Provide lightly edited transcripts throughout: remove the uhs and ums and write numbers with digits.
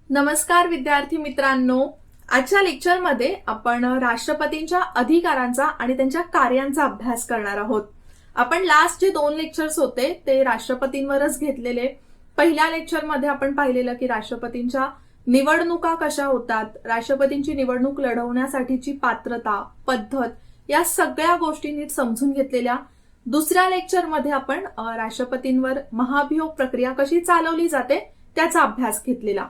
नमस्कार विद्यार्थी मित्रांनो. आजच्या लेक्चरमध्ये आपण राष्ट्रपतींच्या अधिकारांचा आणि त्यांच्या कार्यांचा अभ्यास करणार आहोत. आपण लास्ट जे 2 लेक्चर्स होते ते राष्ट्रपतींवरच घेतलेले. पहिल्या लेक्चरमध्ये आपण पाहिलेलं की राष्ट्रपतींच्या निवडणुका कशा होतात, राष्ट्रपतींची निवडणूक लढवण्यासाठीची पात्रता, पद्धत या सगळ्या गोष्टी नीट समजून घेतलेल्या. दुसऱ्या लेक्चरमध्ये आपण राष्ट्रपतींवर महाभियोग प्रक्रिया कशी चालवली जाते त्याचा अभ्यास घेतलेला.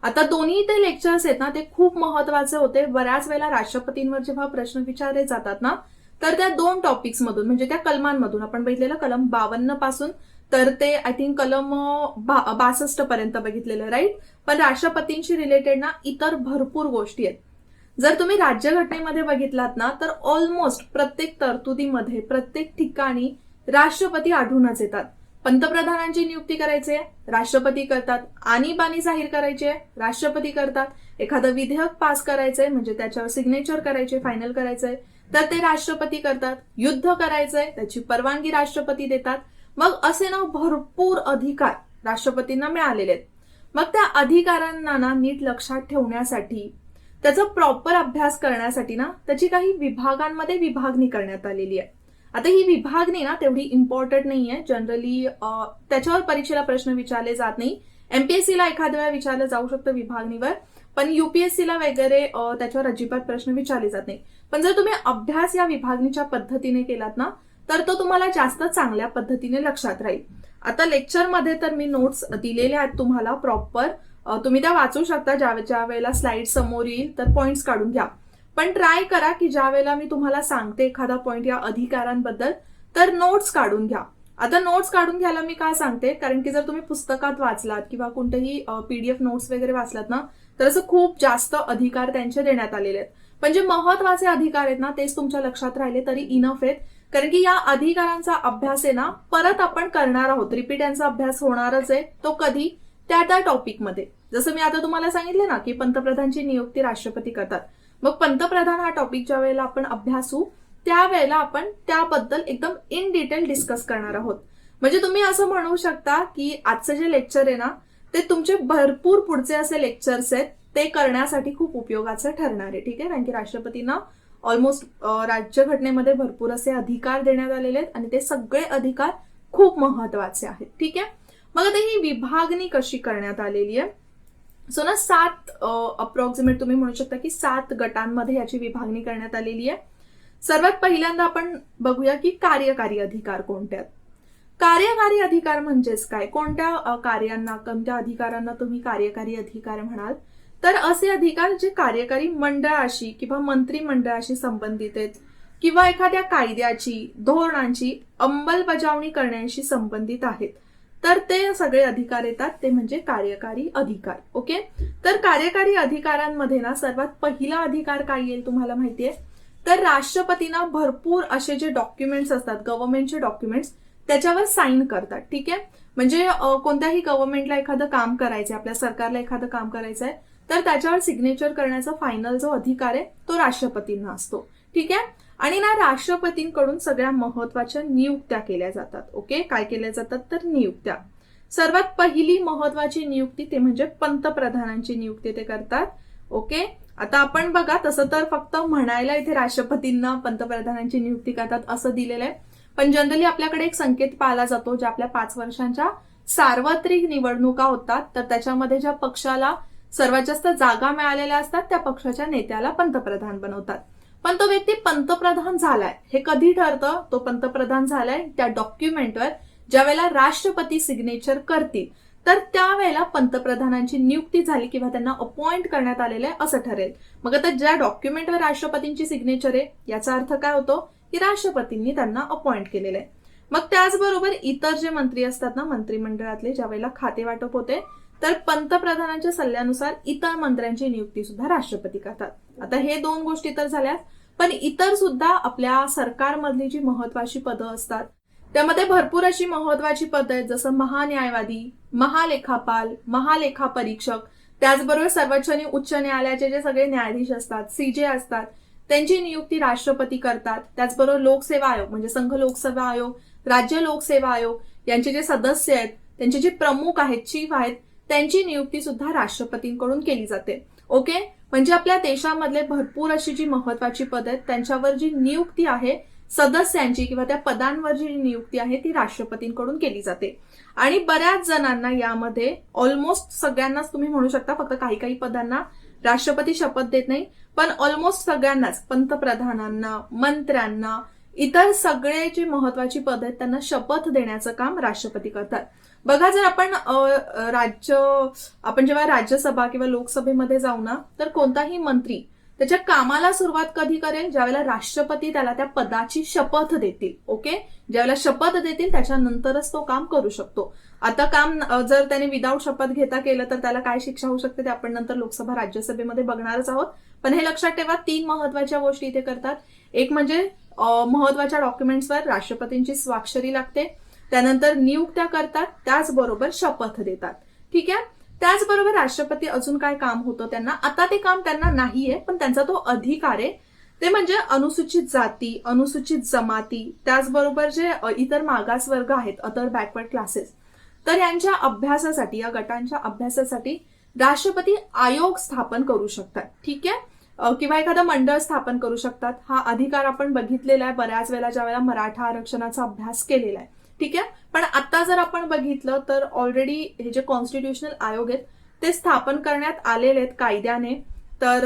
आता दोन्ही ते लेक्चर्स आहेत ना ते खूप महत्वाचे होते. बऱ्याच वेळेला राष्ट्रपतींवर जेव्हा प्रश्न विचारले जातात ना तर त्या 2 टॉपिक्स मधून म्हणजे त्या कलमांमधून आपण बघितलेलं कलम 52 पासून तर ते आय थिंक कलम 62 पर्यंत बघितलेलं, राईट. पण राष्ट्रपतींशी रिलेटेड ना इतर भरपूर गोष्टी आहेत. जर तुम्ही राज्यघटनेमध्ये बघितलात ना तर ऑलमोस्ट प्रत्येक तरतुदीमध्ये प्रत्येक ठिकाणी राष्ट्रपती आढळूनच येतात. पंतप्रधानांची नियुक्ती करायचे राष्ट्रपती करतात, आणीबाणी जाहीर करायचे राष्ट्रपती करतात, एखादं विधेयक पास करायचंय म्हणजे त्याच्यावर सिग्नेचर करायचे, फायनल करायचंय तर ते राष्ट्रपती करतात, युद्ध करायचंय त्याची परवानगी राष्ट्रपती देतात. मग असे ना भरपूर अधिकार राष्ट्रपतींना मिळालेले आहेत. मग त्या अधिकारांना ना नीट लक्षात ठेवण्यासाठी, त्याचा प्रॉपर अभ्यास करण्यासाठी ना त्याची काही विभागांमध्ये विभागणी करण्यात आलेली आहे. आता ही विभागणी ना तेवढी इम्पॉर्टंट नाहीये. जनरली त्याच्यावर परीक्षेला प्रश्न विचारले जात नाही. एमपीएससीला एखाद्या वेळा विचारलं जाऊ शकतं विभागणीवर, पण युपीएससीला वगैरे त्याच्यावर अजिबात प्रश्न विचारले जात नाही. पण जर तुम्ही अभ्यास या विभागणीच्या पद्धतीने केलात ना तर तो तुम्हाला जास्त चांगल्या पद्धतीने लक्षात राहील. आता लेक्चरमध्ये तर मी नोट्स दिलेल्या आहेत तुम्हाला प्रॉपर, तुम्ही त्या वाचू शकता. ज्या वेळेला स्लाइड समोर येईल तर पॉइंट्स काढून घ्या. पण ट्राय करा की ज्या वेळेला मी तुम्हाला सांगते एखादा पॉइंट या अधिकारांबद्दल तर नोट्स काढून घ्या. आता नोट्स काढून घ्यायला मी का सांगते, कारण की जर तुम्ही पुस्तकात वाचलात किंवा कोणतेही पीडीएफ नोट्स वगैरे वाचलात ना तर असं खूप जास्त अधिकार त्यांचे देण्यात आलेले आहेत. पण जे महत्वाचे अधिकार आहेत ना तेच तुमच्या लक्षात राहिले तरी इनफ आहेत. कारण की या अधिकारांचा अभ्यास आहे ना परत आपण करणार आहोत, रिपीट यांचा अभ्यास होणारच आहे. तो कधी, त्या टॉपिकमध्ये. जसं मी आता तुम्हाला सांगितले ना की पंतप्रधानांची नियुक्ती राष्ट्रपती करतात, मग पंतप्रधान हा टॉपिक ज्या वेळेला आपण अभ्यासू त्यावेळेला आपण त्याबद्दल एकदम इन डिटेल डिस्कस करणार आहोत. म्हणजे तुम्ही असं म्हणू शकता की आजचं जे लेक्चर आहे ना ते तुमचे भरपूर पुढचे असे लेक्चर्स आहेत ते करण्यासाठी खूप उपयोगाचं ठरणार आहे. ठीक आहे, कारण की राष्ट्रपतींना ऑलमोस्ट राज्यघटनेमध्ये भरपूर असे अधिकार देण्यात आलेले आहेत आणि ते सगळे अधिकार खूप महत्वाचे आहेत. ठीक आहे, मग आता ही विभागणी कशी करण्यात आलेली आहे. सो ना 7 अप्रॉक्सिमेट तुम्ही म्हणू शकता की 7 गटांमध्ये याची विभागणी करण्यात आलेली आहे. सर्वात पहिल्यांदा आपण बघूया की कार्यकारी अधिकार कोणते आहेत. कार्यकारी अधिकार म्हणजेच काय, कोणत्या कार्यांना, कोणत्या अधिकारांना तुम्ही कार्यकारी अधिकार म्हणाल तर असे अधिकार जे कार्यकारी मंडळाशी किंवा मंत्रिमंडळाशी संबंधित आहेत किंवा एखाद्या कायद्याची, धोरणांची अंमलबजावणी करण्याशी संबंधित आहेत तर ते सगळे अधिकार येतात, ते म्हणजे कार्यकारी अधिकार. ओके, तर कार्यकारी अधिकारांमध्ये ना सर्वात पहिला अधिकार काय येईल तुम्हाला माहितीये, तर राष्ट्रपतींना भरपूर असे जे डॉक्युमेंट्स असतात, गव्हर्नमेंटचे डॉक्युमेंट्स, त्याच्यावर साईन करतात. ठीक आहे, म्हणजे कोणत्याही गव्हर्नमेंटला एखादं काम करायचंय, आपल्या सरकारला एखादं काम करायचंय तर त्याच्यावर सिग्नेचर करण्याचा फायनल जो अधिकार आहे तो राष्ट्रपतींना असतो. ठीक आहे, आणि ना राष्ट्रपतींकडून सगळ्या महत्वाच्या नियुक्त्या केल्या जातात. ओके, काय केल्या जातात तर नियुक्त्या. सर्वात पहिली महत्वाची नियुक्ती ते म्हणजे पंतप्रधानांची नियुक्ती ते करतात. ओके, आता आपण बघा तसं तर फक्त म्हणायला इथे राष्ट्रपतींना पंतप्रधानांची नियुक्ती करतात असं दिलेलं आहे, पण जनरली आपल्याकडे एक संकेत पाळला जातो ज्या आपल्या 5 वर्षांच्या सार्वत्रिक निवडणुका होतात तर त्याच्यामध्ये ज्या पक्षाला सर्वात जास्त जागा मिळालेल्या असतात त्या पक्षाच्या नेत्याला पंतप्रधान बनवतात. पण तो व्यक्ती पंतप्रधान झालाय हे कधी ठरतं, तो पंतप्रधान झालाय त्या डॉक्युमेंटवर ज्या वेळेला राष्ट्रपती सिग्नेचर करतील तर त्यावेळेला पंतप्रधानांची नियुक्ती झाली किंवा त्यांना अपॉइंट करण्यात आलेलं आहे असं ठरेल. मग आता ज्या डॉक्युमेंटवर राष्ट्रपतींची सिग्नेचर आहे याचा अर्थ काय होतो की राष्ट्रपतींनी त्यांना अपॉइंट केलेलं आहे. मग त्याचबरोबर इतर जे मंत्री असतात ना मंत्रिमंडळातले, ज्या वेळेला खाते वाटप होते तर पंतप्रधानांच्या सल्ल्यानुसार इतर मंत्र्यांची नियुक्ती सुद्धा राष्ट्रपती करतात. आता हे 2 गोष्टी तर झाल्यात, पण इतर सुद्धा आपल्या सरकारमधली जी महत्वाची पदं असतात त्यामध्ये भरपूर अशी महत्वाची पदं आहेत, जसं महान्यायवादी, महालेखापाल, महालेखापरीक्षक, त्याचबरोबर सर्वोच्च आणि उच्च न्यायालयाचे जे सगळे न्यायाधीश असतात, सीजे असतात, त्यांची नियुक्ती राष्ट्रपती करतात. त्याचबरोबर लोकसेवा आयोग म्हणजे संघ लोकसेवा आयोग, राज्य लोकसेवा आयोग यांचे जे सदस्य आहेत, त्यांचे जे प्रमुख आहेत, चीफ आहेत, त्यांची नियुक्ती सुद्धा राष्ट्रपतींकडून केली जाते. ओके, म्हणजे आपल्या देशामधले भरपूर अशी जी महत्वाची पद आहेत त्यांच्यावर जी नियुक्ती आहे सदस्यांची किंवा त्या पदांवर जी नियुक्ती आहे ती राष्ट्रपतींकडून केली जाते. आणि बऱ्याच जणांना यामध्ये ऑलमोस्ट सगळ्यांनाच तुम्ही म्हणू शकता, फक्त काही काही पदांना राष्ट्रपती शपथ देत नाही, पण ऑलमोस्ट सगळ्यांनाच, पंतप्रधानांना, मंत्र्यांना, इतर सगळे जे महत्वाची पद आहेत त्यांना शपथ देण्याचं काम राष्ट्रपती करतात. बघा, जर आपण जेव्हा राज्यसभा किंवा लोकसभेमध्ये जाऊ ना, तर कोणताही मंत्री त्याच्या कामाला सुरुवात कधी करेल, ज्यावेळेला राष्ट्रपती त्याला त्या पदाची शपथ देतील. ओके, ज्यावेळेला शपथ देतील त्याच्यानंतरच तो काम करू शकतो. आता काम जर त्याने विदाऊट शपथ घेता केलं तर त्याला काय शिक्षा होऊ शकते ते आपण नंतर लोकसभा राज्यसभेमध्ये बघणारच आहोत. पण हे लक्षात ठेवा, 3 महत्वाच्या गोष्टी इथे करतात. एक म्हणजे महत्वाच्या डॉक्युमेंट्सवर राष्ट्रपतींची स्वाक्षरी लागते, त्यानंतर नियुक्त्या करतात, त्याचबरोबर शपथ देतात. ठीक आहे, त्याचबरोबर राष्ट्रपती अजून काय काम होतं त्यांना, आता ते काम त्यांना नाहीये पण त्यांचा तो अधिकार आहे, ते म्हणजे अनुसूचित जाती, अनुसूचित जमाती, त्याचबरोबर जे इतर मागासवर्ग आहेत, अदर बॅकवर्ड क्लासेस, तर यांच्या अभ्यासासाठी, या गटांच्या अभ्यासासाठी राष्ट्रपती आयोग स्थापन करू शकतात. ठीक आहे, किंवा एखादं मंडळ स्थापन करू शकतात. हा अधिकार आपण बघितलेला आहे बऱ्याच वेळेला, ज्या वेळेला मराठा आरक्षणाचा अभ्यास केलेला आहे. ठीक आहे, पण आता जर आपण बघितलं तर ऑलरेडी हे जे कॉन्स्टिट्युशनल आयोग आहेत ते स्थापन करण्यात आलेले आहेत कायद्याने, तर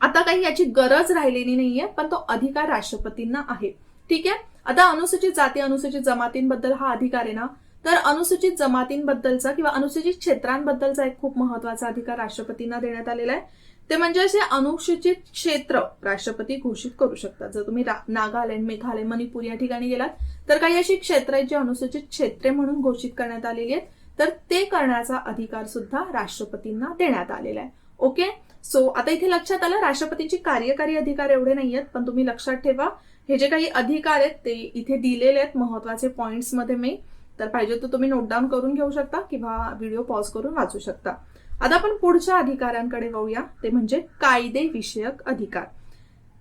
आता काही याची गरज राहिलेली नाहीये, पण तो अधिकार राष्ट्रपतींना आहे. ठीक आहे, आता अनुसूचित जाती, अनुसूचित जमातींबद्दल हा अधिकार आहे ना, तर अनुसूचित जमातींबद्दलचा किंवा अनुसूचित क्षेत्रांबद्दलचा एक खूप महत्वाचा अधिकार राष्ट्रपतींना देण्यात आलेला आहे. ते म्हणजे असे अनुसूचित क्षेत्र राष्ट्रपती घोषित करू शकतात. जर तुम्ही नागालँड, मेघालय, मणिपूर या ठिकाणी गेलात तर काही अशी क्षेत्र आहेत जी अनुसूचित क्षेत्रे म्हणून घोषित करण्यात आलेली आहेत, तर ते करण्याचा अधिकार सुद्धा राष्ट्रपतींना देण्यात आलेला आहे. ओके, सो आता इथे लक्षात आलं, राष्ट्रपतींची कार्यकारी अधिकार एवढे नाही आहेत, पण तुम्ही लक्षात ठेवा हे जे काही अधिकार आहेत ते इथे दिलेले आहेत महत्वाचे पॉइंट्स मध्ये मी, तर पाहिजे तर तुम्ही नोट डाऊन करून घेऊ शकता किंवा व्हिडिओ पॉज करून वाचू शकता. आता आपण पुढच्या अधिकारांकडे वळूया, ते म्हणजे कायदे विषयक अधिकार.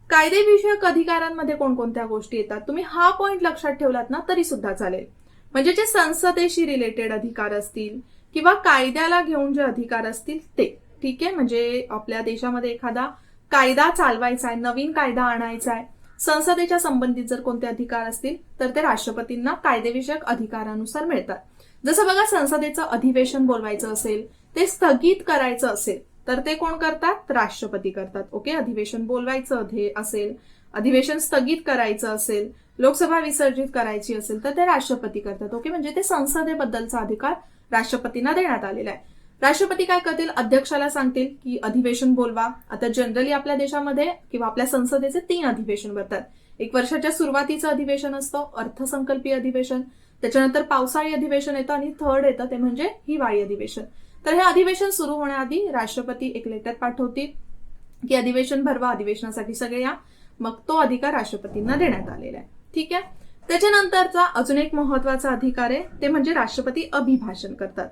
कायदे विषयक अधिकारांमध्ये कोणकोणत्या गोष्टी येतात, तुम्ही हा पॉइंट लक्षात ठेवलात ना तरी सुद्धा चालेल. म्हणजे जे संसदेशी रिलेटेड अधिकार असतील किंवा कायद्याला घेऊन जे अधिकार असतील ते. ठीक आहे, म्हणजे आपल्या देशामध्ये एखादा कायदा चालवायचा आहे, नवीन कायदा आणायचा आहे, संसदेच्या संबंधित जर कोणते अधिकार असतील तर ते राष्ट्रपतींना कायदेविषयक अधिकारानुसार मिळतात. जसं बघा, संसदेचं अधिवेशन बोलवायचं असेल, ते स्थगित करायचं असेल तर ते कोण करतात, राष्ट्रपती करतात. ओके, अधिवेशन बोलवायचं असेल, अधिवेशन स्थगित करायचं असेल, लोकसभा विसर्जित करायची असेल तर ते राष्ट्रपती करतात. ओके, म्हणजे ते संसदेबद्दलचा अधिकार राष्ट्रपतींना देण्यात आलेला आहे. राष्ट्रपती काय करतील, अध्यक्षाला सांगतील की अधिवेशन बोलवा. आता जनरली आपल्या देशामध्ये किंवा आपल्या संसदेचे 3 अधिवेशन भरतात. एक वर्षाच्या सुरुवातीचं अधिवेशन असतं, अर्थसंकल्पीय अधिवेशन, त्याच्यानंतर पावसाळी अधिवेशन येतं आणि थर्ड येतं ते म्हणजे हिवाळी अधिवेशन. तर हे अधिवेशन सुरू होण्याआधी राष्ट्रपती एक लेटर पाठवतील की अधिवेशन भरवा, अधिवेशनासाठी सगळे या. मग तो अधिकार राष्ट्रपतींना देण्यात आलेला आहे. ठीक आहे, त्याच्यानंतरचा अजून एक महत्वाचा अधिकार आहे ते म्हणजे राष्ट्रपती अभिभाषण करतात.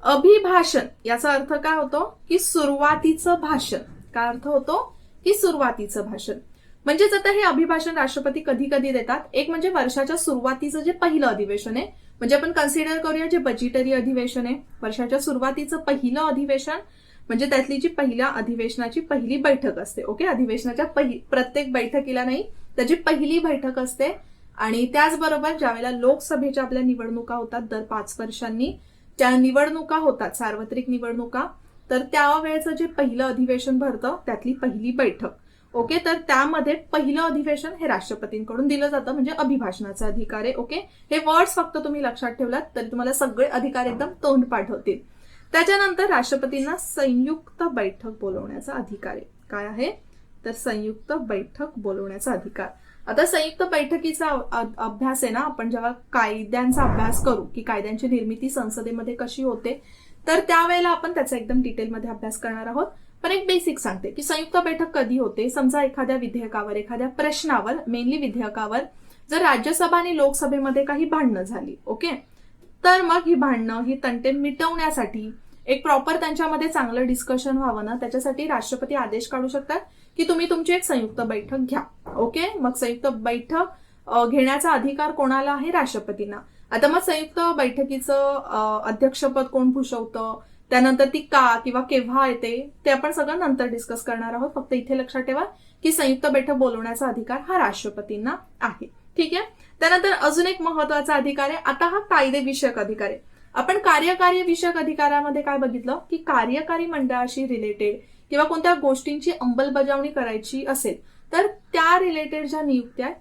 अभिभाषण याचा अर्थ काय होतो की सुरुवातीचं भाषण. काय अर्थ होतो की सुरुवातीचं भाषण. म्हणजेच आता हे अभिभाषण राष्ट्रपती कधी कधी देतात. एक म्हणजे वर्षाच्या सुरुवातीचं जे पहिलं अधिवेशन आहे, म्हणजे आपण कन्सिडर करूया जे बजेटरी अधिवेशन आहे, वर्षाच्या सुरुवातीचं पहिलं अधिवेशन म्हणजे त्यातली जी पहिल्या अधिवेशनाची पहिली बैठक असते. ओके, अधिवेशनाच्या प्रत्येक बैठकीला नाही, त्याची पहिली बैठक असते. आणि त्याचबरोबर ज्यावेळेला लोकसभेच्या आपल्या निवडणुका होतात दर 5 वर्षांनी, त्या निवडणुका होतात सार्वत्रिक निवडणुका, तर त्यावेळेचं जे पहिलं अधिवेशन भरतं त्यातली पहिली बैठक. ओके, तर त्यामध्ये पहिलं अधिवेशन हे राष्ट्रपतींकडून दिलं जातं, म्हणजे अभिभाषणाचा अधिकार आहे. ओके, हे वर्ड्स फक्त तुम्ही लक्षात ठेवलात तरी तुम्हाला सगळे अधिकार एकदम तोंडपाठ होतील. त्याच्यानंतर राष्ट्रपतींना संयुक्त बैठक बोलवण्याचा अधिकार आहे. काय आहे तर संयुक्त बैठक बोलवण्याचा अधिकार. आता संयुक्त बैठकीचा अभ्यास आहे ना, आपण जेव्हा कायद्यांचा अभ्यास करू की कायद्यांची निर्मिती संसदेमध्ये कशी होते, तर त्यावेळेला आपण त्याचा एकदम डिटेलमध्ये अभ्यास करणार आहोत. पण एक बेसिक सांगते की संयुक्त बैठक कधी होते. समजा एखाद्या विधेयकावर, एखाद्या प्रश्नावर, मेनली विधेयकावर जर राज्यसभा आणि लोकसभेमध्ये काही भांडणं झाली, ओके, तर मग ही भांडणं, ही तंटे मिटवण्यासाठी एक प्रॉपर त्यांच्यामध्ये चांगलं डिस्कशन व्हावं ना, त्याच्यासाठी राष्ट्रपती आदेश काढू शकतात की तुम्ही तुमची एक संयुक्त बैठक घ्या. ओके, मग संयुक्त बैठक घेण्याचा अधिकार कोणाला आहे, राष्ट्रपतींना. आता मग संयुक्त बैठकीचं अध्यक्षपद कोण भूषवतं, त्यानंतर ती का किंवा केव्हा येते ते आपण सगळं नंतर डिस्कस करणार आहोत. फक्त इथे लक्षात ठेवा की संयुक्त बैठक बोलवण्याचा अधिकार हा राष्ट्रपतींना आहे. ठीक आहे. त्यानंतर अजून एक महत्वाचा अधिकार आहे, आता हा कायदेविषयक अधिकार आहे. आपण कार्यकारी विषयक अधिकारामध्ये काय बघितलं की कार्यकारी मंडळाशी रिलेटेड किंवा कोणत्या गोष्टींची अंमलबजावणी करायची असेल तर त्या रिलेटेड ज्या नियुक्त्या आहेत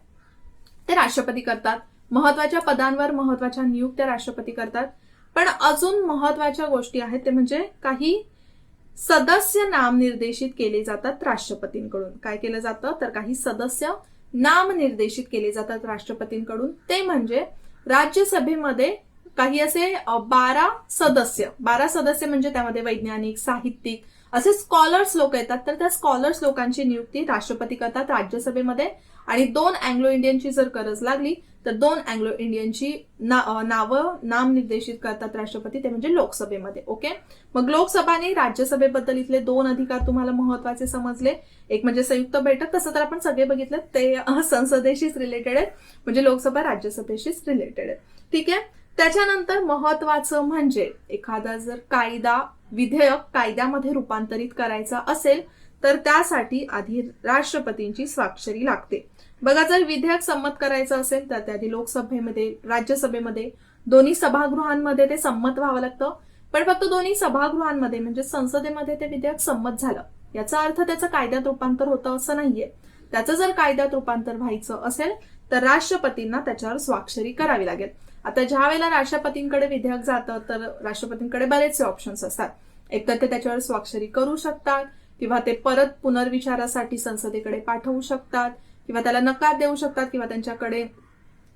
ते राष्ट्रपती करतात. महत्वाच्या पदांवर महत्वाच्या नियुक्त्या राष्ट्रपती करतात. पण अजून महत्वाच्या गोष्टी आहेत ते म्हणजे काही सदस्य नामनिर्देशित केले जातात राष्ट्रपतींकडून. काय केलं जातं तर काही सदस्य नामनिर्देशित केले जातात राष्ट्रपतींकडून. ते म्हणजे राज्यसभेमध्ये काही असे 12 सदस्य म्हणजे त्यामध्ये वैज्ञानिक, साहित्यिक असे स्कॉलर्स लोक येतात. तर त्या स्कॉलर्स लोकांची नियुक्ती राष्ट्रपती करतात राज्यसभेमध्ये. आणि 2 अँग्लो इंडियनची जर गरज लागली तर 2 अँग्लो इंडियनची नावं नामनिर्देशित करतात राष्ट्रपती, ते म्हणजे लोकसभेमध्ये. ओके. मग लोकसभा आणि राज्यसभेबद्दल इथले 2 अधिकार तुम्हाला महत्वाचे समजले. एक म्हणजे संयुक्त बैठक, तसं तर आपण सगळे बघितलं ते संसदेशीच रिलेटेड आहेत, म्हणजे लोकसभा राज्यसभेशीच रिलेटेड आहे. ठीक आहे. त्याच्यानंतर महत्वाचं म्हणजे एखादा जर कायदा विधेयक कायद्यामध्ये रूपांतरित करायचा असेल तर त्यासाठी आधी राष्ट्रपतींची स्वाक्षरी लागते. बघा, जर विधेयक संमत करायचं असेल तर त्याआधी लोकसभेमध्ये, राज्यसभेमध्ये दोन्ही सभागृहांमध्ये ते संमत व्हावं लागतं. पण फक्त दोन्ही सभागृहांमध्ये म्हणजे संसदेमध्ये ते विधेयक संमत झालं याचा अर्थ त्याचं कायद्यात रूपांतर होतं असं नाहीये. त्याचं जर कायद्यात रूपांतर व्हायचं असेल तर राष्ट्रपतींना त्याच्यावर स्वाक्षरी करावी लागेल. आता ज्या वेळेला राष्ट्रपतींकडे विधेयक जातं तर राष्ट्रपतींकडे बरेचसे ऑप्शन्स असतात. एकतर ते त्याच्यावर स्वाक्षरी करू शकतात किंवा ते परत पुनर्विचारासाठी संसदेकडे पाठवू शकतात किंवा त्याला नकार देऊ शकतात किंवा त्यांच्याकडे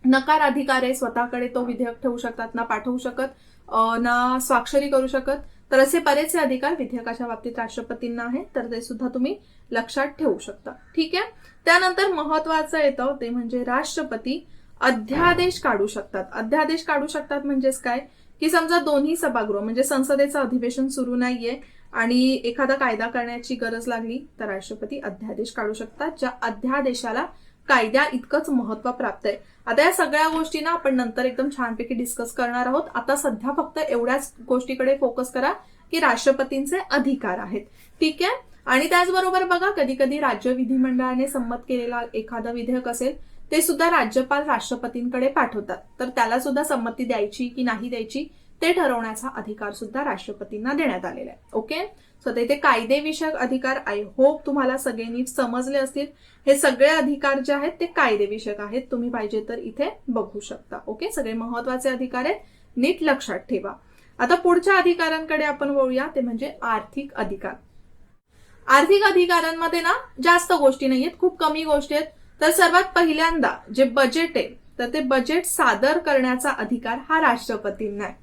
नकार अधिकार आहे, स्वतःकडे तो विधेयक ठेवू शकतात, ना पाठवू शकत ना स्वाक्षरी करू शकत. तर असे बरेचसे अधिकार विधेयकाच्या बाबतीत राष्ट्रपतींना आहे, तर ते सुद्धा तुम्ही लक्षात ठेवू शकता. ठीक आहे. त्यानंतर महत्वाचं येतं ते म्हणजे राष्ट्रपती अध्यादेश काढू शकतात. अध्यादेश काढू शकतात म्हणजेच काय की समजा दोन्ही सभागृह म्हणजे संसदेचं अधिवेशन सुरू नाहीये आणि एखादा कायदा करण्याची गरज लागली तर राष्ट्रपती अध्यादेश काढू शकतात, ज्या अध्यादेशाला कायद्या इतकंच महत्व प्राप्त आहे. आता या सगळ्या गोष्टींना आपण नंतर एकदम छानपैकी डिस्कस करणार आहोत. आता सध्या फक्त एवढ्याच गोष्टीकडे फोकस करा की राष्ट्रपतींचे अधिकार आहेत. ठीक आहे. आणि त्याचबरोबर बघा, कधी कधी राज्य विधिमंडळाने संमत केलेला एखादं विधेयक असेल ते सुद्धा राज्यपाल राष्ट्रपतींकडे पाठवतात, तर त्याला सुद्धा संमती द्यायची की नाही द्यायची ते ठरवण्याचा अधिकार सुद्धा राष्ट्रपतींना देण्यात आलेला आहे. ओके. सो इथे कायदेविषयक अधिकार आय होप तुम्हाला सगळे नीट समजले असतील. हे सगळे अधिकार जे आहेत ते कायदेविषयक आहेत, तुम्ही पाहिजे तर इथे बघू शकता. ओके. सगळे महत्वाचे अधिकार आहेत, नीट लक्षात ठेवा. आता पुढच्या अधिकारांकडे आपण वळूया, ते म्हणजे आर्थिक अधिकार. आर्थिक अधिकारांमध्ये ना जास्त गोष्टी नाहीयेत, खूप कमी गोष्टी आहेत. तर सर्वात पहिल्यांदा जे बजेट आहे तर ते बजेट सादर करण्याचा अधिकार हा राष्ट्रपतींना आहे.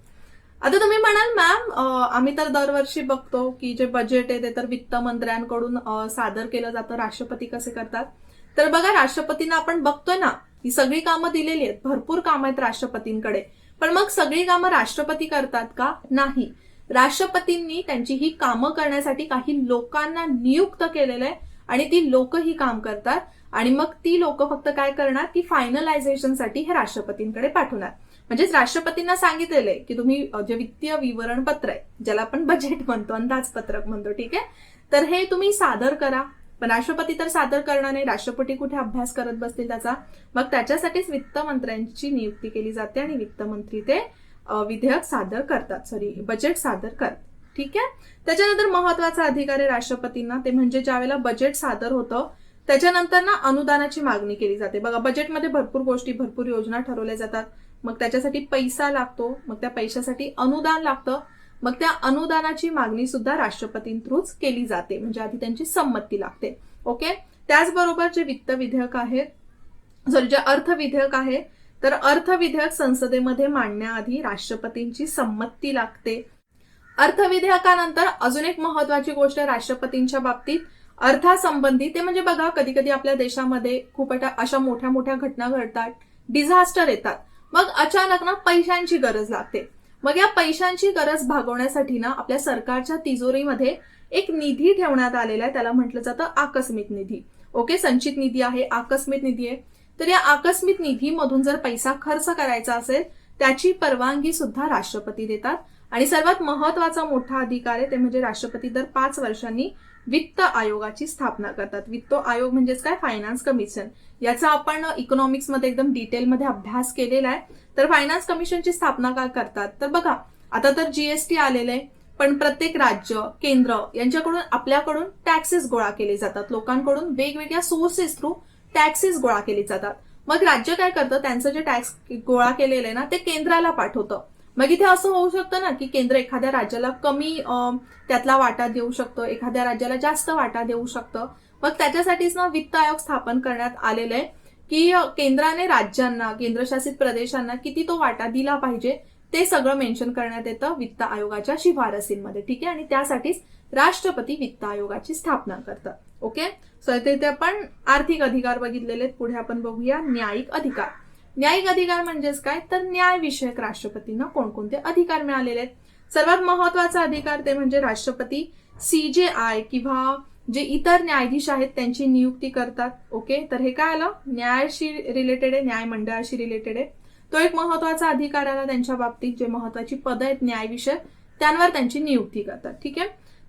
आता तुम्ही म्हणाल मॅम आम्ही तर दरवर्षी बघतो की जे बजेट आहे ते तर वित्त मंत्र्यांकडून सादर केलं जातं, राष्ट्रपती कसे करतात? तर बघा, राष्ट्रपतींना आपण बघतोय ना ही सगळी कामं दिलेली आहेत, भरपूर कामं आहेत राष्ट्रपतींकडे. पण मग सगळी कामं राष्ट्रपती करतात का? नाही. राष्ट्रपतींनी त्यांची ही कामं करण्यासाठी काही लोकांना नियुक्त केलेलं आहे आणि ती लोक ही काम करतात आणि मग ती लोक फक्त काय करणार की फायनलायझेशनसाठी हे राष्ट्रपतींकडे पाठवणार. म्हणजेच राष्ट्रपतींना सांगितलेलं आहे की तुम्ही जे वित्तीय विवरणपत्र आहे ज्याला आपण बजेट म्हणतो, अंदाजपत्रक म्हणतो, ठीक आहे, तर हे तुम्ही सादर करा. पण राष्ट्रपती तर सादर करणार नाही, राष्ट्रपती कुठे अभ्यास करत बसतील त्याचा. मग त्याच्यासाठीच वित्त मंत्र्यांची नियुक्ती केली जाते आणि वित्त मंत्री ते विधेयक सादर करतात, बजेट सादर करतात. ठीक आहे. त्याच्यानंतर महत्वाचा अधिकार आहे राष्ट्रपतींना, ते म्हणजे ज्यावेळेला बजेट सादर होतं त्याच्यानंतर ना अनुदानाची मागणी केली जाते. बघा, बजेटमध्ये भरपूर गोष्टी, भरपूर योजना ठरवल्या जातात, मग त्याच्यासाठी पैसा लागतो, मग त्या पैशासाठी अनुदान लागतं, मग त्या अनुदानाची मागणी सुद्धा राष्ट्रपतीं थ्रूच केली जाते, म्हणजे आधी त्यांची संमती लागते. ओके. त्याचबरोबर जे वित्त विधेयक आहे, जे अर्थ विधेयक आहे, तर अर्थ विधेयक संसदेमध्ये मांडण्याआधी राष्ट्रपतींची संमती लागते. अर्थ विधेयकानंतर अजून एक महत्वाची गोष्ट आहे राष्ट्रपतींच्या बाबतीत अर्थासंबंधी, ते म्हणजे बघा, कधी कधी आपल्या देशामध्ये खूप अशा मोठ्या मोठ्या घटना घडतात, डिझास्टर येतात, मग अचानक ना पैशांची गरज लागते. मग या पैशांची गरज भागवण्यासाठी ना आपल्या सरकारच्या तिजोरीमध्ये एक निधी ठेवण्यात आलेला आहे, त्याला म्हटलं जातं आकस्मिक निधी. ओके. संचित निधी आहे, आकस्मिक निधी आहे. तर या आकस्मिक निधीमधून जर पैसा खर्च करायचा असेल त्याची परवानगी सुद्धा राष्ट्रपती देतात. आणि सर्वात महत्वाचा मोठा अधिकार आहे ते म्हणजे राष्ट्रपती दर 5 वर्षांनी वित्त आयोगाची स्थापना करतात. वित्त आयोग म्हणजेच काय, फायनान्स कमिशन. याचा आपण इकॉनॉमिक्समध्ये एकदम डिटेलमध्ये अभ्यास केलेला आहे. तर फायनान्स कमिशनची स्थापना का करतात, तर बघा आता तर जीएसटी आलेलं आहे, पण प्रत्येक राज्य, केंद्र यांच्याकडून आपल्याकडून टॅक्सेस गोळा केले जातात. लोकांकडून वेगवेगळ्या सोर्सेस थ्रू टॅक्सेस गोळा केले जातात. मग राज्य काय करतं, त्यांचं जे टॅक्स गोळा केलेलं आहे ना ते केंद्राला पाठवतं. मग इथे असं होऊ शकतं ना की केंद्र एखाद्या राज्याला कमी त्यातला वाटा देऊ शकतो, एखाद्या राज्याला जास्त वाटा देऊ शकतं. मग त्याच्यासाठीच ना वित्त आयोग स्थापन करण्यात आलेलं आहे की केंद्राने राज्यांना, केंद्रशासित प्रदेशांना किती तो वाटा दिला पाहिजे ते सगळं मेन्शन करण्यात येतं वित्त आयोगाच्या शिफारसींमध्ये. ठीक आहे, आणि त्यासाठीच राष्ट्रपती वित्त आयोगाची स्थापना करतात. ओके, सो इथे आपण आर्थिक अधिकार बघितलेले. पुढे आपण बघूया न्यायिक अधिकार. न्यायिक अधिकार म्हणजेच काय, तर न्याय विषयक राष्ट्रपतींना कोणकोणते अधिकार मिळालेले आहेत. सर्वात महत्वाचा अधिकार ते म्हणजे राष्ट्रपती CJI किंवा जे इतर न्यायाधीश आहेत त्यांची नियुक्ती करतात. ओके, तर हे काय आलं, न्यायाशी रिलेटेड आहे, न्याय मंडळाशी रिलेटेड आहे. तो एक महत्वाचा अधिकार आला त्यांच्या बाबतीत. जे महत्वाची पदं आहेत न्यायविषयक त्यांवर त्यांची नियुक्ती करतात. ठीक आहे,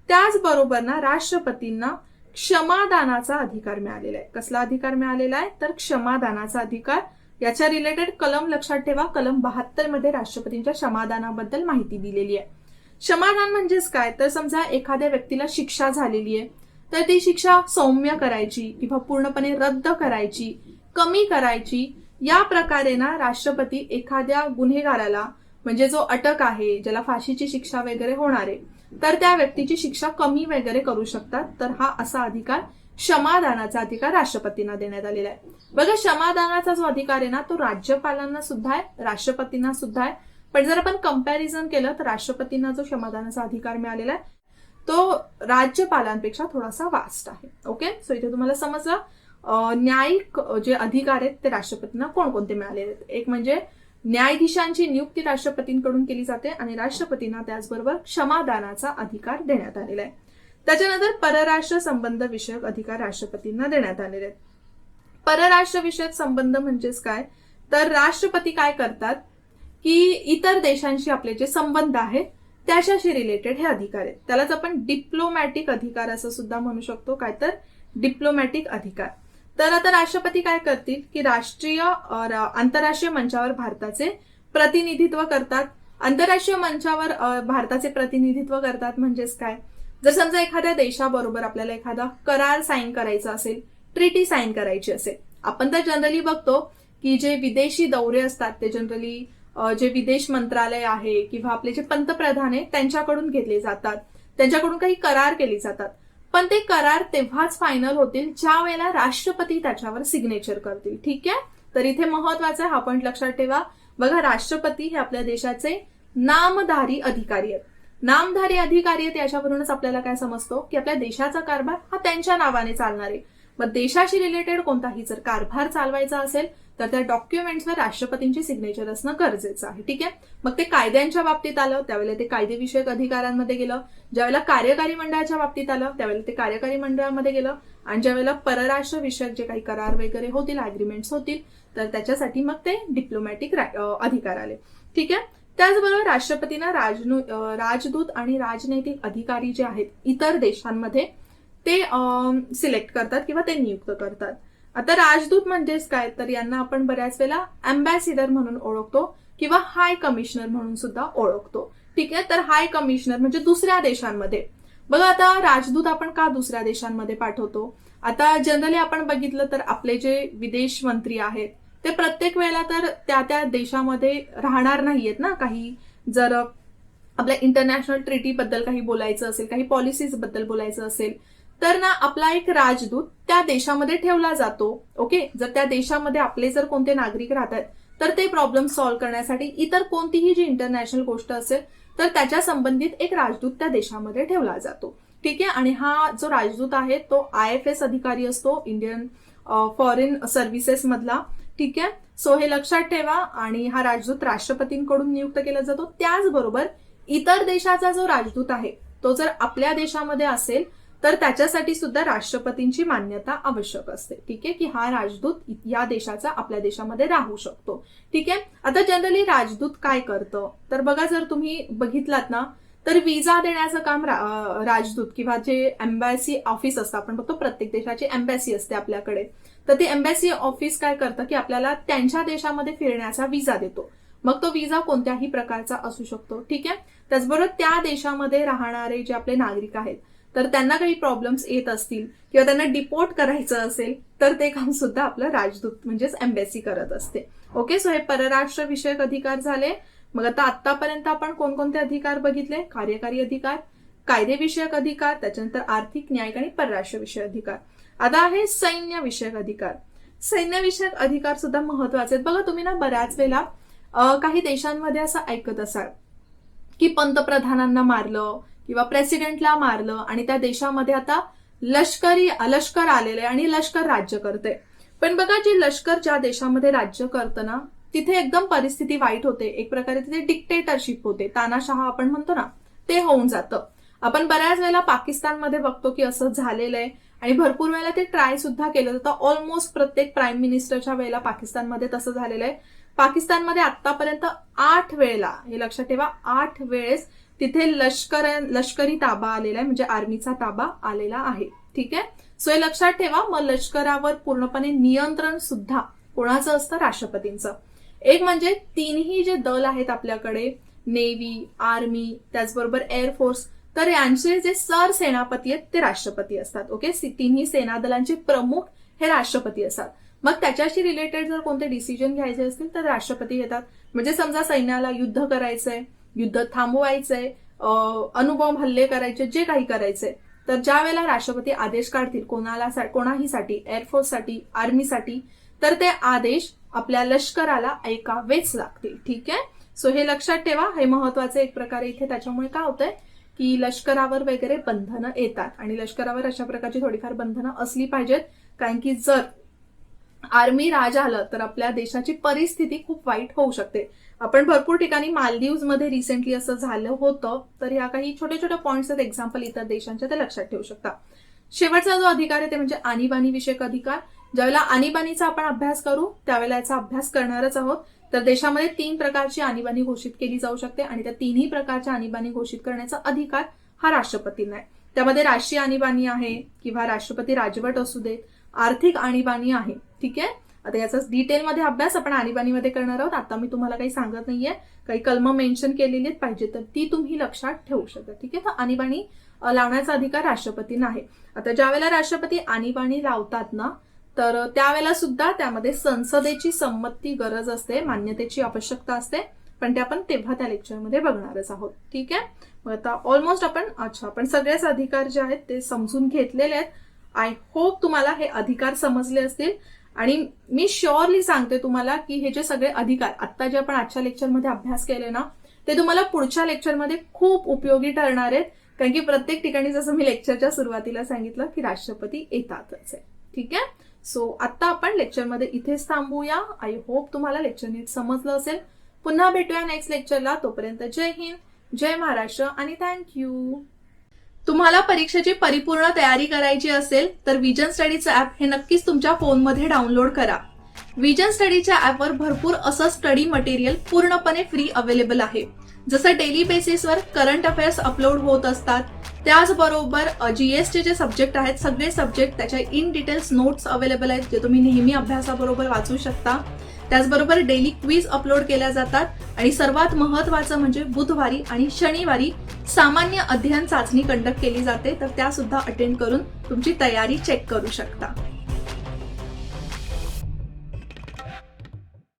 त्याचबरोबर ना राष्ट्रपतींना क्षमादानाचा अधिकार मिळालेला आहे. कसला अधिकार मिळालेला आहे, तर क्षमादानाचा अधिकार. याच्या रिलेटेड कलम लक्षात ठेवा, कलम 72 मध्ये राष्ट्रपतींच्या क्षमादानाबद्दल माहिती दिलेली आहे. क्षमादान म्हणजेच काय, तर समजा एखाद्या व्यक्तीला शिक्षा झालेली आहे तर ती शिक्षा सौम्य करायची किंवा पूर्णपणे रद्द करायची, कमी करायची. या प्रकारे ना राष्ट्रपती एखाद्या गुन्हेगाराला, म्हणजे जो अटक आहे, ज्याला फाशीची शिक्षा वगैरे होणार आहे, तर त्या व्यक्तीची शिक्षा कमी वगैरे करू शकतात. तर हा असा अधिकार, क्षमादानाचा अधिकार राष्ट्रपतींना देण्यात आलेला आहे. बघा, क्षमादानाचा जो अधिकार आहे ना तो राज्यपालांना सुद्धा आहे, राष्ट्रपतींना सुद्धा आहे. पण जर आपण कंपॅरिझन केलं तर राष्ट्रपतींना जो क्षमादानाचा अधिकार मिळालेला आहे तो राज्यपालांपेक्षा थोडासा वास्ट आहे. ओके, सो इथे तुम्हाला समजलं न्यायिक जे अधिकार आहेत ते राष्ट्रपतींना कोणकोणते मिळालेले आहेत. एक म्हणजे न्यायाधीशांची नियुक्ती राष्ट्रपतींकडून केली जाते आणि राष्ट्रपतींना त्याचबरोबर क्षमादानाचा अधिकार देण्यात आलेला आहे. त्याच्यानंतर परराष्ट्र संबंध विषयक अधिकार राष्ट्रपतींना देण्यात आलेले आहेत. परराष्ट्र विषयक संबंध म्हणजेच काय, तर राष्ट्रपती काय करतात की इतर देशांशी आपले जे संबंध आहेत त्याच्याशी रिलेटेड हे अधिकार आहेत. त्यालाच आपण डिप्लोमॅटिक अधिकार असं सुद्धा म्हणू शकतो. काय तर डिप्लोमॅटिक अधिकार. तर आता राष्ट्रपती काय करतील की राष्ट्रीय आंतरराष्ट्रीय मंचावर भारताचे प्रतिनिधित्व करतात. आंतरराष्ट्रीय मंचावर भारताचे प्रतिनिधित्व करतात म्हणजेच काय, जर समजा एखाद्या देशाबरोबर आपल्याला एखादा करार साईन करायचा असेल, ट्रिटी साईन करायची असेल, आपण तर जनरली बघतो की जे विदेशी दौरे असतात ते जनरली जे विदेश मंत्रालय आहे किंवा आपले जे पंतप्रधान आहे त्यांच्याकडून घेतले जातात, त्यांच्याकडून काही करार केले जातात. पण ते करार तेव्हाच फायनल होतील ज्या वेळेला राष्ट्रपती त्याच्यावर सिग्नेचर करतील. ठीक आहे, तर इथे महत्वाचा हा पॉईंट लक्षात ठेवा. बघा, राष्ट्रपती हे आपल्या देशाचे नामधारी अधिकारी आहेत. नामधारी अधिकारी आहेत याच्यावरूनच आपल्याला काय समजतो की आपल्या देशाचा कारभार हा त्यांच्या नावाने चालणार आहे. मग देशाशी रिलेटेड कोणताही जर कारभार चालवायचा असेल तर त्या डॉक्युमेंट्सवर राष्ट्रपतींची सिग्नेचर असणं गरजेचं आहे. ठीक आहे, मग ते कायद्यांच्या बाबतीत आलं त्यावेळेला ते कायदेविषयक अधिकारांमध्ये गेलं, ज्यावेळेला कार्यकारी मंडळाच्या बाबतीत आलं त्यावेळेला ते कार्यकारी मंडळामध्ये गेलं, आणि ज्यावेळेला परराष्ट्र विषयक जे काही करार वगैरे होतील, अग्रीमेंट्स होतील, तर त्याच्यासाठी मग ते डिप्लोमॅटिक अधिकार आले. ठीक आहे, त्याचबरोबर राष्ट्रपतींना राजदूत आणि राजनैतिक अधिकारी जे आहेत इतर देशांमध्ये ते सिलेक्ट करतात किंवा ते नियुक्त करतात. आता राजदूत म्हणजेच काय, तर यांना आपण बऱ्याच वेळेला अँबॅसिडर म्हणून ओळखतो किंवा हाय कमिशनर म्हणून सुद्धा ओळखतो. ठीक आहे, तर हाय कमिशनर म्हणजे दुसऱ्या देशांमध्ये. बघा, आता राजदूत आपण का दुसऱ्या देशांमध्ये पाठवतो, आता जनरली आपण बघितलं तर आपले जे विदेश मंत्री आहेत ते प्रत्येक वेळेला तर त्या देशामध्ये राहणार नाहीयेत ना. काही जर आपल्या इंटरनॅशनल ट्रिटी बद्दल काही बोलायचं असेल, काही पॉलिसीज बद्दल बोलायचं असेल तर ना आपला एक राजदूत त्या देशामध्ये ठेवला जातो. ओके, जर त्या देशामध्ये आपले जर कोणते नागरिक राहतात तर ते प्रॉब्लेम सॉल्व्ह करण्यासाठी इतर कोणतीही जी इंटरनॅशनल गोष्ट असेल तर त्याच्या संबंधित एक राजदूत त्या देशामध्ये ठेवला जातो. ठीक आहे, आणि हा जो राजदूत आहे तो IFS अधिकारी असतो, इंडियन फॉरेन सर्व्हिसेस मधला. ठीक आहे, सो हे लक्षात ठेवा. आणि हा राजदूत राष्ट्रपतींकडून नियुक्त केला जातो. त्याचबरोबर इतर देशाचा जो राजदूत आहे तो जर आपल्या देशामध्ये असेल तर त्याच्यासाठी सुद्धा राष्ट्रपतींची मान्यता आवश्यक असते. ठीक आहे, की हा राजदूत या देशाचा आपल्या देशामध्ये राहू शकतो. ठीक आहे, आता जनरली राजदूत काय करतं, तर बघा जर तुम्ही बघितलात ना, तर विजा देण्याचं काम राजदूत किंवा जे एम्बॅसी ऑफिस असतं, आपण बघतो प्रत्येक देशाची एम्बॅसी असते आपल्याकडे, तर ते एम्बॅसी ऑफिस काय करतं की आपल्याला त्यांच्या देशामध्ये फिरण्याचा विजा देतो. मग तो विजा कोणत्याही प्रकारचा असू शकतो. ठीक आहे, त्याचबरोबर त्या देशामध्ये राहणारे जे आपले नागरिक आहेत, तर त्यांना काही प्रॉब्लेम्स येत असतील किंवा त्यांना डिपोर्ट करायचं असेल, तर ते काम सुद्धा आपलं राजदूत म्हणजेच एम्बॅसी करत असते. ओके, सो हे परराष्ट्र विषयक अधिकार झाले. मग आता आतापर्यंत आपण कोणकोणते अधिकार बघितले? कार्यकारी अधिकार, कायदेविषयक अधिकार, त्याच्यानंतर आर्थिक, न्यायिक आणि परराष्ट्र विषयक अधिकार. आता आहे सैन्य विषयक अधिकार. सैन्य विषयक अधिकार सुद्धा महत्वाचे आहेत. बघा तुम्ही ना बऱ्याच वेळेला काही देशांमध्ये असं ऐकत असाल की पंतप्रधानांना मारलं किंवा प्रेसिडेंटला मारलं आणि त्या देशामध्ये आता लष्कर आलेलं आहे आणि लष्कर राज्य करते. पण बघा जे लष्कर ज्या देशामध्ये राज्य करतं ना, तिथे एकदम परिस्थिती वाईट होते. एक प्रकारे तिथे डिक्टेटरशिप होते, तानाशहा आपण म्हणतो ना, ते होऊन जातं. आपण बऱ्याच वेळेला पाकिस्तानमध्ये बघतो की असं झालेलं आहे आणि भरपूर वेळेला ते ट्राय सुद्धा केलं जातं. ऑलमोस्ट प्रत्येक प्राईम मिनिस्टरच्या वेळेला पाकिस्तानमध्ये तसं झालेलं आहे. पाकिस्तानमध्ये आतापर्यंत 8 वेळेला, हे लक्षात ठेवा, 8 वेळेस तिथे लष्करी ताबा आलेला आहे, म्हणजे आर्मीचा ताबा आलेला आहे. ठीक आहे, सो हे लक्षात ठेवा. मग लष्करावर पूर्णपणे नियंत्रण सुद्धा कोणाचं असतं? राष्ट्रपतींचं. एक म्हणजे तिन्ही जे दल आहेत आपल्याकडे, नेव्ही, आर्मी, त्याचबरोबर एअरफोर्स, तर यांचे जे सरसेनापती आहेत ते राष्ट्रपती असतात. ओके, तिन्ही सेना दलांचे प्रमुख हे राष्ट्रपती असतात. मग त्याच्याशी रिलेटेड जर कोणते डिसिजन घ्यायचे असतील तर राष्ट्रपती घेतात. म्हणजे समजा सैन्याला युद्ध करायचंय, युद्ध थांबवायचंय, अणुबॉम्ब हल्ले करायचे, जे काही करायचंय, तर ज्या वेळेला राष्ट्रपती आदेश काढतील कोणाहीसाठी, एअरफोर्ससाठी, आर्मीसाठी, तर ते आदेश आपल्या लष्कराला ऐकावेच लागतील. ठीक आहे, सो हे लक्षात ठेवा. हे महत्वाचं एक प्रकारे इथे. त्याच्यामुळे काय होतंय की लष्करावर वगैरे बंधनं येतात आणि लष्करावर अशा प्रकारची थोडीफार बंधनं असली पाहिजेत, कारण की जर आर्मी राज आलं तर आपल्या देशाची परिस्थिती खूप वाईट होऊ शकते. आपण भरपूर ठिकाणी मालदीव्समध्ये रिसेंटली असं झालं होतं. तर ह्या काही छोटे छोटे पॉइंट्स आहेत एक्झाम्पल इतर देशांच्या, ते लक्षात ठेवू शकता. शेवटचा जो अधिकार आहे ते म्हणजे आणीबाणी विषयक अधिकार. ज्यावेळेला आणीबाणीचा आपण अभ्यास करू त्यावेळेला याचा अभ्यास करणारच आहोत. तर देशामध्ये 3 प्रकारची आणीबाणी घोषित केली जाऊ शकते आणि त्या तिन्ही प्रकारच्या आणीबाणी घोषित करण्याचा अधिकार हा राष्ट्रपतींना आहे. त्यामध्ये राष्ट्रीय आणीबाणी आहे किंवा राष्ट्रपती राजवट असू देत, आर्थिक आणीबाणी आहे. ठीक आहे, आता याचा डिटेलमध्ये अभ्यास आपण आणीबाणीमध्ये करणार आहोत. आता मी तुम्हाला काही सांगत नाहीये, काही कलम मेन्शन केलेली पाहिजे तर ती तुम्ही लक्षात ठेवू शकता. ठीक आहे, तर आणीबाणी लावण्याचा अधिकार राष्ट्रपतींना आहे. आता ज्या वेळेला राष्ट्रपती आणीबाणी लावतात ना, तर त्यावेळेला सुद्धा त्यामध्ये संसदेची संमती गरज असते, मान्यतेची आवश्यकता असते, पण ते आपण तेव्हा त्या लेक्चरमध्ये बघणारच आहोत. ठीक आहे, मग आता ऑलमोस्ट आपण सगळेच अधिकार जे आहेत ते समजून घेतलेले आहेत. आय होप तुम्हाला हे अधिकार समजले असतील आणि मी शुअरली सांगते तुम्हाला की हे जे सगळे अधिकार आता जे आपण आजच्या लेक्चरमध्ये अभ्यास केले ना, ते तुम्हाला पुढच्या लेक्चरमध्ये खूप उपयोगी ठरणार आहेत. कारण की प्रत्येक ठिकाणी जसं मी लेक्चरच्या सुरुवातीला सांगितलं की राष्ट्रपती येतातच आहे. ठीक आहे, सो आता आपण लेक्चरमध्ये इथेच थांबूया. आय होप तुम्हाला लेक्चर नीट समजलं असेल. पुन्हा भेटूया नेक्स्ट लेक्चरला. तोपर्यंत जय हिंद, जय महाराष्ट्र आणि थँक्यू. तुम्हाला परीक्षेची परिपूर्ण तयारी करायची असेल तर विजन स्टडीचं ऍप हे नक्कीच तुमच्या फोनमध्ये डाउनलोड करा. विजन स्टडीच्या ऍपवर भरपूर असं स्टडी मटेरियल पूर्णपणे फ्री अवेलेबल आहे. जसं डेली बेसिसवर करंट अफेअर्स अपलोड होत असतात, त्याचबरोबर जीएसटी चे सब्जेक्ट आहेत, सगळे सब्जेक्ट त्याच्या इन डिटेल्स नोट्स अवेलेबल आहेत जे तुम्ही नेहमी अभ्यासाबरोबर वाचू शकता. त्याचबरोबर डेली क्विज अपलोड केल्या जातात आणि सर्वात महत्त्वाचं म्हणजे बुधवारी आणि शनिवारी सामान्य अध्ययन चाचणी कंडक्ट केली जाते, तर त्या सुद्धा अटेंड करून तुमची तयारी चेक करू शकता.